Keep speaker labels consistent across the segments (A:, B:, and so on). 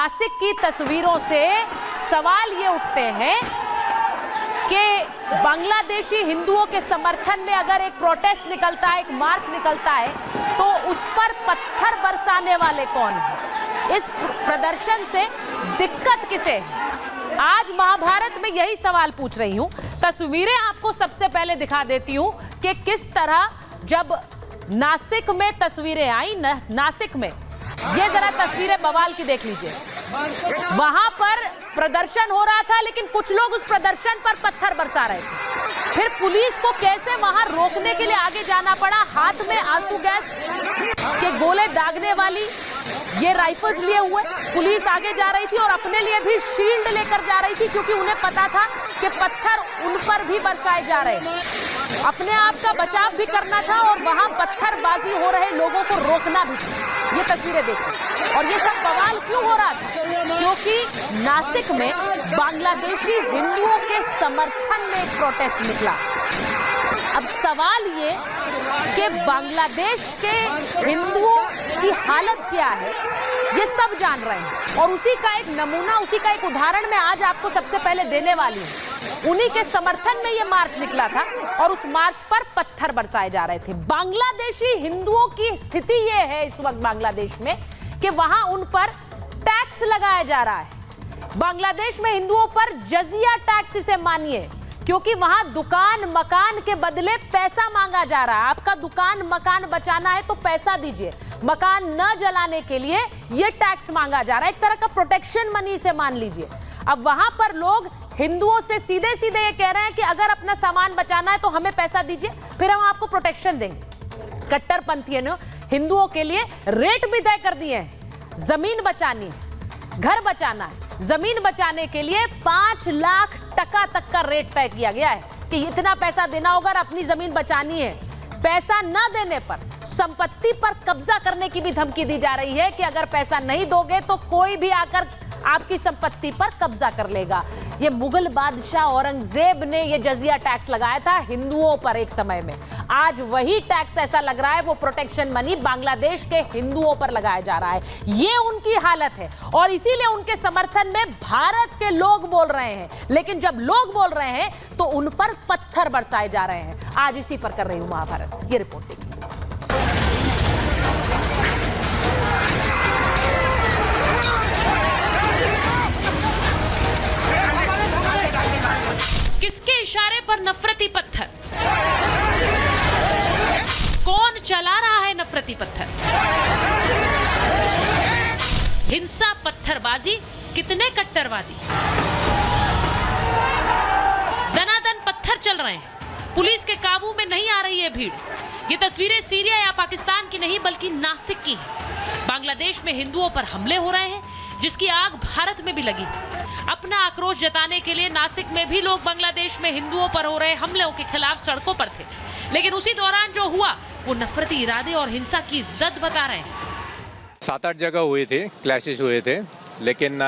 A: नासिक की तस्वीरों से सवाल ये उठते हैं कि बांग्लादेशी हिंदुओं के समर्थन में अगर एक प्रोटेस्ट निकलता है, एक मार्च निकलता है, तो उस पर पत्थर बरसाने वाले कौन हैं? इस प्रदर्शन से दिक्कत किसे है? आज महाभारत में यही सवाल पूछ रही हूं। तस्वीरें आपको सबसे पहले दिखा देती हूं कि किस तरह जब नासिक में तस्वीरें आई, नासिक में ये जरा तस्वीरें बवाल की देख लीजिए। वहां पर प्रदर्शन हो रहा था, लेकिन कुछ लोग उस प्रदर्शन पर पत्थर बरसा रहे थे। फिर पुलिस को कैसे वहां रोकने के लिए आगे जाना पड़ा। हाथ में आंसू गैस के गोले दागने वाली ये राइफल्स लिए हुए पुलिस आगे जा रही थी और अपने लिए भी शील्ड लेकर जा रही थी, क्योंकि उन्हें पता था कि पत्थर उन पर भी बरसाए जा रहे हैं। अपने आप का बचाव भी करना था और वहां पत्थरबाजी हो रहे लोगों को रोकना भी था। ये तस्वीरें देखिए। और ये सब बवाल क्यों हो रहा था? क्योंकि नासिक में बांग्लादेशी हिंदुओं के समर्थन में एक प्रोटेस्ट निकला। अब सवाल ये कि बांग्लादेश के हिंदुओं की हालत क्या है, ये सब जान रहे हैं। और उसी का एक नमूना, उसी का एक उदाहरण मैं आज आपको सबसे पहले देने वाली हूं। उन्हीं के समर्थन में ये मार्च निकला था और उस मार्च पर पत्थर बरसाए जा रहे थे। बांग्लादेशी हिंदुओं की स्थिति ये है इस वक्त बांग्लादेश में कि वहां उन पर टैक्स लगाया जा रहा है। बांग्लादेश में हिंदुओं पर जजिया टैक्स इसे मानिए, क्योंकि वहां दुकान मकान के बदले पैसा मांगा जा रहा है। आपका दुकान मकान बचाना है तो पैसा दीजिए, मकान न जलाने के लिए यह टैक्स मांगा जा रहा है। एक तरह का प्रोटेक्शन मनी से मान लीजिए। अब वहां पर लोग हिंदुओं से सीधे सीधे ये कह रहे हैं कि अगर अपना सामान बचाना है तो हमें पैसा दीजिए, फिर हम आपको प्रोटेक्शन देंगे। कट्टरपंथियों ने हिंदुओं के लिए रेट भी तय कर दिए हैं। जमीन बचानी है, घर बचाना है, जमीन बचाने के लिए 5 लाख टका तक का रेट तय किया गया है कि इतना पैसा देना होगा अगर अपनी जमीन बचानी है। पैसा न देने पर संपत्ति पर कब्जा करने की भी धमकी दी जा रही है कि अगर पैसा नहीं दोगे तो कोई भी आकर आपकी संपत्ति पर कब्जा कर लेगा। ये मुगल बादशाह औरंगजेब ने ये जजिया टैक्स लगाया था हिंदुओं पर एक समय में। आज वही टैक्स ऐसा लग रहा है, वो प्रोटेक्शन मनी बांग्लादेश के हिंदुओं पर लगाया जा रहा है। ये उनकी हालत है और इसीलिए उनके समर्थन में भारत के लोग बोल रहे हैं। लेकिन जब लोग बोल रहे हैं तो उन पर पत्थर बरसाए जा रहे हैं। आज इसी पर कर रही हूं महाभारत। ये रिपोर्ट देखिए। किसके इशारे पर नफरती पत्थर? कौन चला रहा है नफरती पत्थर? हिंसा, पत्थरबाजी, कितने कट्टरवादी? दनादन पत्थर चल रहे हैं। पुलिस के काबू में नहीं आ रही है भीड़। ये तस्वीरें सीरिया या पाकिस्तान की नहीं बल्कि नासिक की हैं। बांग्लादेश में हिंदुओं पर हमले हो रहे हैं, जिसकी आग भारत में भी लगी। अपना आक्रोश जताने के लिए नासिक में भी लोग बांग्लादेश में हिंदुओं पर हो रहे हमलों के खिलाफ सड़कों पर थे। लेकिन उसी दौरान जो हुआ वो नफरती इरादे और हिंसा की जद बता रहे हैं।
B: 7-8 जगह हुए थे, क्लैशेस हुए थे, लेकिन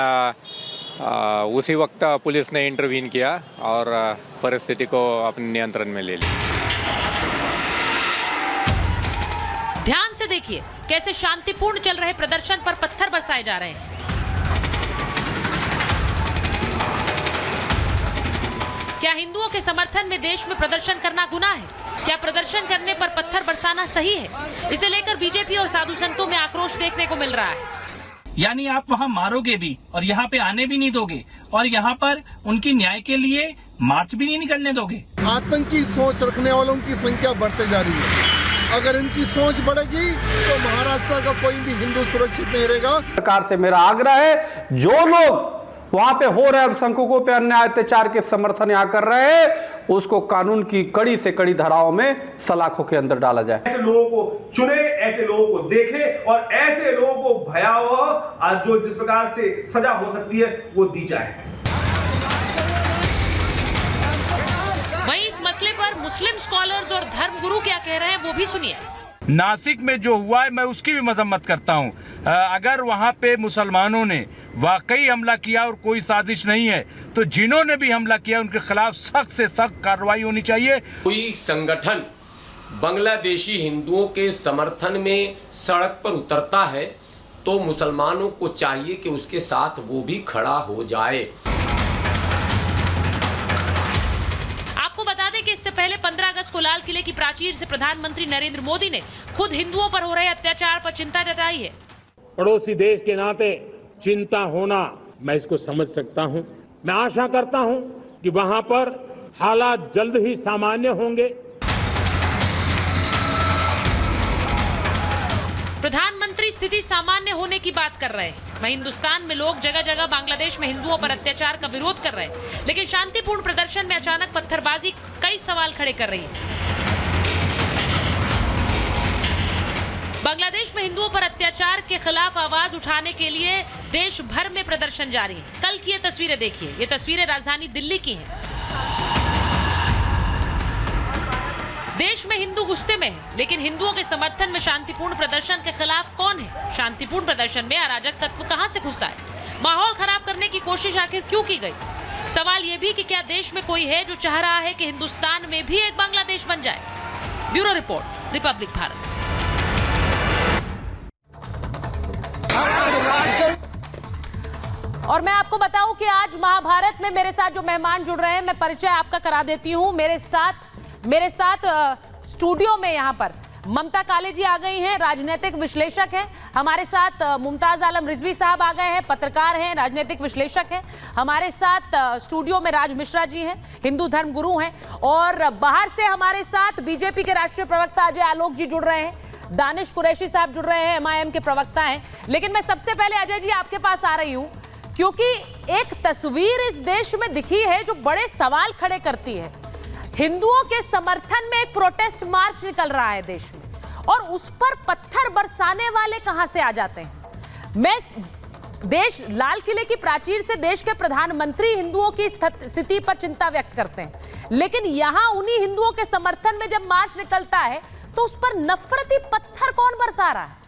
B: उसी वक्त पुलिस ने इंटरवीन किया और परिस्थिति को अपने नियंत्रण में ले लिया।
A: ध्यान से देखिए कैसे शांतिपूर्ण चल रहे प्रदर्शन पर पत्थर बरसाए जा रहे हैं। क्या हिंदुओं के समर्थन में देश में प्रदर्शन करना गुनाह है? क्या प्रदर्शन करने पर पत्थर बरसाना सही है? इसे लेकर बीजेपी और साधु संतों में आक्रोश देखने को मिल रहा है।
C: यानी आप वहाँ मारोगे भी और यहाँ पे आने भी नहीं दोगे और यहाँ पर उनकी न्याय के लिए मार्च भी नहीं निकलने दोगे।
D: आतंकी सोच रखने वालों की संख्या बढ़ते जा रही है। अगर इनकी सोच बढ़ेगी तो महाराष्ट्र का कोई भी हिंदू सुरक्षित नहीं रहेगा।
E: सरकार से मेरा आग्रह है, जो लोग वहां पे हो रहे अल्पसंख्यकों पे अन्याय अत्याचार के समर्थन यहाँ कर रहे हैं, उसको कानून की कड़ी से कड़ी धाराओं में सलाखों के अंदर डाला जाए।
F: ऐसे लोगों को चुने, ऐसे लोगों को देखे और ऐसे लोगों को भयावह जो जिस प्रकार से सजा हो सकती है वो दी जाए।
A: वहीं इस मसले पर मुस्लिम स्कॉलर्स और धर्मगुरु क्या कह रहे हैं वो भी सुनिए।
G: नासिक में जो हुआ है मैं उसकी भी मजम्मत करता हूं। अगर वहां पे मुसलमानों ने वाकई हमला किया और कोई साजिश नहीं है तो जिन्होंने भी हमला किया उनके खिलाफ सख्त से सख्त कार्रवाई होनी चाहिए।
H: कोई संगठन बांग्लादेशी हिंदुओं के समर्थन में सड़क पर उतरता है तो मुसलमानों को चाहिए कि उसके साथ वो भी खड़ा हो जाए।
A: आपको बता दें कि इससे पहले 15 अगस्त को लाल किले की प्राचीर से प्रधानमंत्री नरेंद्र मोदी ने खुद हिंदुओं पर हो रहे अत्याचार पर चिंता जताई है।
I: पड़ोसी देश के नाते चिंता होना मैं इसको समझ सकता हूं। मैं आशा करता हूं कि वहां पर हालात जल्द ही सामान्य होंगे।
A: प्रधानमंत्री स्थिति सामान्य होने की बात कर रहे हैं। वहीं हिंदुस्तान में लोग जगह जगह बांग्लादेश में हिंदुओं पर अत्याचार का विरोध कर रहे हैं, लेकिन शांतिपूर्ण प्रदर्शन में अचानक पत्थरबाजी कई सवाल खड़े कर रही है। बांग्लादेश में हिंदुओं पर अत्याचार के खिलाफ आवाज उठाने के लिए देश भर में प्रदर्शन जारी है। कल की ये तस्वीरें देखिए, ये तस्वीरें राजधानी दिल्ली की हैं। देश में हिंदू गुस्से में है, लेकिन हिंदुओं के समर्थन में शांतिपूर्ण प्रदर्शन के खिलाफ कौन है? शांतिपूर्ण प्रदर्शन में अराजक तत्व कहां से घुस आए? माहौल खराब करने की कोशिश आखिर क्यों की गई? सवाल यह भी कि क्या देश में कोई है जो चाह रहा है कि हिंदुस्तान में भी एक बांग्लादेश बन जाए? Bureau report, Republic Bharat. और मैं आपको बताऊं कि आज महाभारत में मेरे साथ जो मेहमान जुड़ रहे हैं, मैं परिचय आपका करा देती हूं। मेरे साथ स्टूडियो में यहां पर ममता काले जी आ गई हैं, राजनीतिक विश्लेषक हैं। हमारे साथ मुमताज आलम रिजवी साहब आ गए हैं, पत्रकार हैं, राजनीतिक विश्लेषक हैं। हमारे साथ स्टूडियो में राज मिश्रा जी हैं, हिंदू धर्म गुरु हैं। और बाहर से हमारे साथ बीजेपी के राष्ट्रीय प्रवक्ता अजय आलोक जी जुड़ रहे हैं, दानिश कुरैशी साहब जुड़ रहे हैं, MIM के प्रवक्ता हैं। लेकिन मैं सबसे पहले अजय जी आपके पास आ रही हूं, क्योंकि एक तस्वीर इस देश में दिखी है जो बड़े सवाल खड़े करती है। हिंदुओं के समर्थन में एक प्रोटेस्ट मार्च निकल रहा है देश में, और उस पर पत्थर बरसाने वाले कहां से आ जाते हैं? देश लाल किले की प्राचीर से देश के प्रधानमंत्री हिंदुओं की स्थिति पर चिंता व्यक्त करते हैं, लेकिन यहां उन्हीं हिंदुओं के समर्थन में जब मार्च निकलता है तो उस पर नफरती पत्थर कौन बरसा रहा है?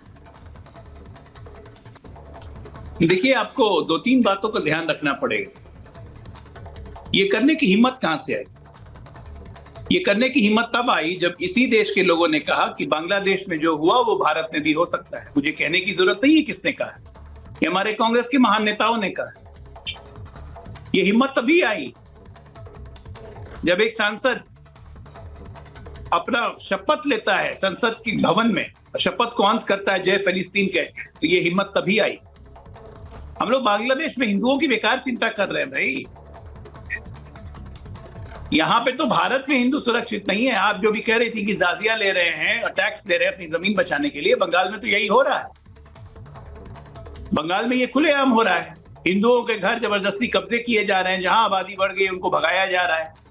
J: देखिए, आपको 2-3 बातों का ध्यान रखना पड़ेगा। ये करने की हिम्मत कहां से आई? ये करने की हिम्मत तब आई जब इसी देश के लोगों ने कहा कि बांग्लादेश में जो हुआ वो भारत में भी हो सकता है। मुझे कहने की जरूरत नहीं है किसने कहा, ये हमारे कांग्रेस के महान नेताओं ने कहा। ये हिम्मत तभी आई जब एक सांसद अपना शपथ लेता है संसद के भवन में, शपथ को अंत करता है जय फिलिस्तीन के, तो ये हिम्मत तभी आई। हम लोग बांग्लादेश में हिंदुओं की बेकार चिंता कर रहे हैं भाई। यहां पे तो भारत में हिंदू सुरक्षित नहीं है। आप जो भी कह रही थी कि जाजिया ले रहे हैं और टैक्स दे रहे हैं अपनी जमीन बचाने के लिए, बंगाल में तो यही हो रहा है। बंगाल में ये खुलेआम हो रहा है। हिंदुओं के घर जबरदस्ती कब्जे किए जा रहे हैं, जहां आबादी बढ़ गई उनको भगाया जा रहा है।